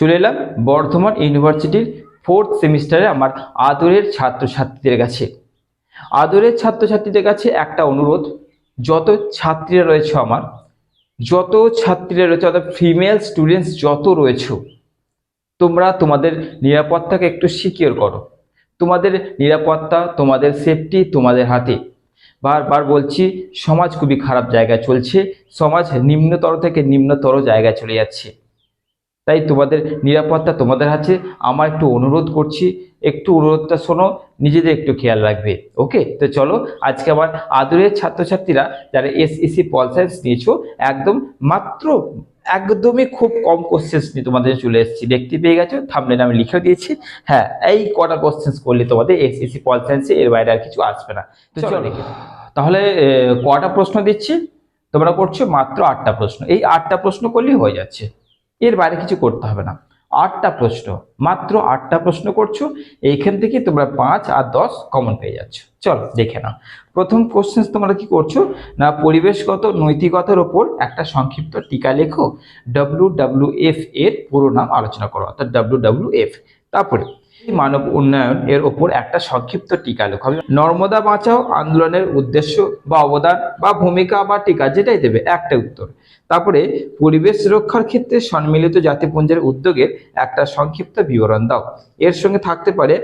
চলে এলাম বর্ধমান ইউনিভার্সিটির 4th সেমিস্টারে আমার আদরের ছাত্রছাত্রীদের কাছে। আদরের ছাত্রছাত্রীদের কাছে একটা অনুরোধ, যত ছাত্রীরা রয়েছে অর্থাৎ ফিমেল স্টুডেন্টস যত রয়েছে, তোমরা তোমাদের নিরাপত্তাকে একটু সিকিউর করো। তোমাদের নিরাপত্তা, তোমাদের সেফটি তোমাদের হাতে। বারবার বলছি, সমাজ খুবই খারাপ জায়গায় চলছে, সমাজ নিম্নতর থেকে নিম্নতর জায়গায় চলে যাচ্ছে। তাই তোমাদের নিরাপত্তা তোমাদের হাতে। আমার একটু অনুরোধ করছি, একটু অনুরোধটা শোনো, নিজেদের একটু খেয়াল রাখবে। ওকে, তো চলো আজকে আমার আদরের ছাত্রছাত্রীরা যারা এসইসি পল সায়েন্স নিয়েছো, একদমই খুব কম কোশ্চেন্স নিয়ে তোমাদের চলে এসেছি। দেখতে পেয়ে গেছো, থাম্বনেলে আমি লিখেও দিয়েছি। হ্যাঁ, এই কটা কোশ্চেন্স করলে তোমাদের এসইসি পল সায়েন্সে, এর বাইরে আর কিছু আসবে না। তো চলো তাহলে কটা প্রশ্ন দিচ্ছি, তোমরা করছো মাত্র 8টা প্রশ্ন। এই 8টা প্রশ্ন করলেই হয়ে যাচ্ছে, এর বাইরে কিছু করতে হবে না। 8টা প্রশ্ন, মাত্র 8টা প্রশ্ন করছো, এইখান থেকে তোমরা 5 আর 10 কমন পেয়ে যাচ্ছ। চলো দেখে নাও। প্রথম কোশ্চেন তোমরা কি করছো না, পরিবেশগত নৈতিকতার উপর একটা সংক্ষিপ্ত টিকা লেখো। WWF এর পুরো নাম আলোচনা করো, অর্থাৎ WWF। তারপরে মানব উন্নয়ন এর ওপর একটা সংক্ষিপ্ত টিকা লেখো। নর্মদা বাঁচাও আন্দোলনের উদ্দেশ্য বা অবদান বা ভূমিকা বা টিকা, যেটাই দেবে একটা উত্তর। তারপরে পরিবেশ রক্ষার ক্ষেত্রে সম্মিলিত জাতিপুঞ্জের উদ্যোগের একটা সংক্ষিপ্ত বিবরণ দাও। এর সঙ্গে থাকতে পারে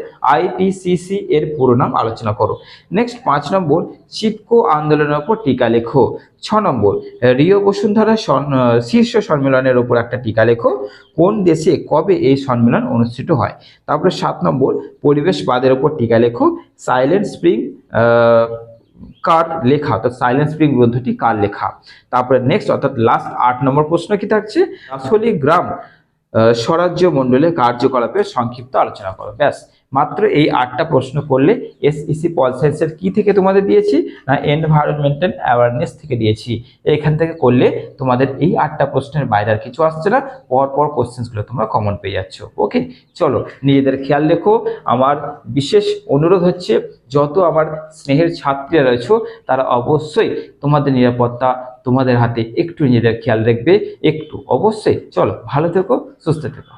IPCC এর পুরো নাম আলোচনা করো। নেক্সট 5 নম্বর, চিপকো আন্দোলনের উপর টিকা লেখো। 6 নম্বর, রিও বসুন্ধরা শীর্ষ সম্মেলনের উপর একটা টিকা লেখো। কোন দেশে কবে এই সম্মেলন অনুষ্ঠিত হয়? তারপরে 7 নম্বর, পরিবেশবাদের উপর টিকা লেখো। সাইলেন্ট স্প্রিং কার লেখা, অর্থাৎ সাইলেন্ট স্প্রিং গ্রন্থটি কার লেখা? তারপরে নেক্সট অর্থাৎ লাস্ট 8 নম্বর প্রশ্ন কি থাকছে, আসলে গ্রাম স্বরাজ্য মণ্ডলের কার্যকলাপের সংক্ষিপ্ত আলোচনা করো। ব্যাস, মাত্র এই 8টা প্রশ্ন করলে এসইসি পল সায়েন্সের কি থেকে তোমাদের দিয়েছি না, এনভায়রনমেন্টাল অ্যাওয়ারনেস থেকে দিয়েছি। এখান থেকে করলে তোমাদের এই 8টা প্রশ্নের বাইরে আর কিছু আসছে না, পর কোশ্চেন্সগুলো তোমরা কমন পেয়ে যাচ্ছ। ওকে, চলো নিজেদের খেয়াল রেখো। আমার বিশেষ অনুরোধ হচ্ছে, যত আমার স্নেহের ছাত্রীরা রয়েছে তারা অবশ্যই তোমাদের নিরাপত্তা তোমাদের হাতে, একটু নিজেদের খেয়াল রাখবে, একটু অবশ্যই। চলো ভালো থেকো, সুস্থ থেকো।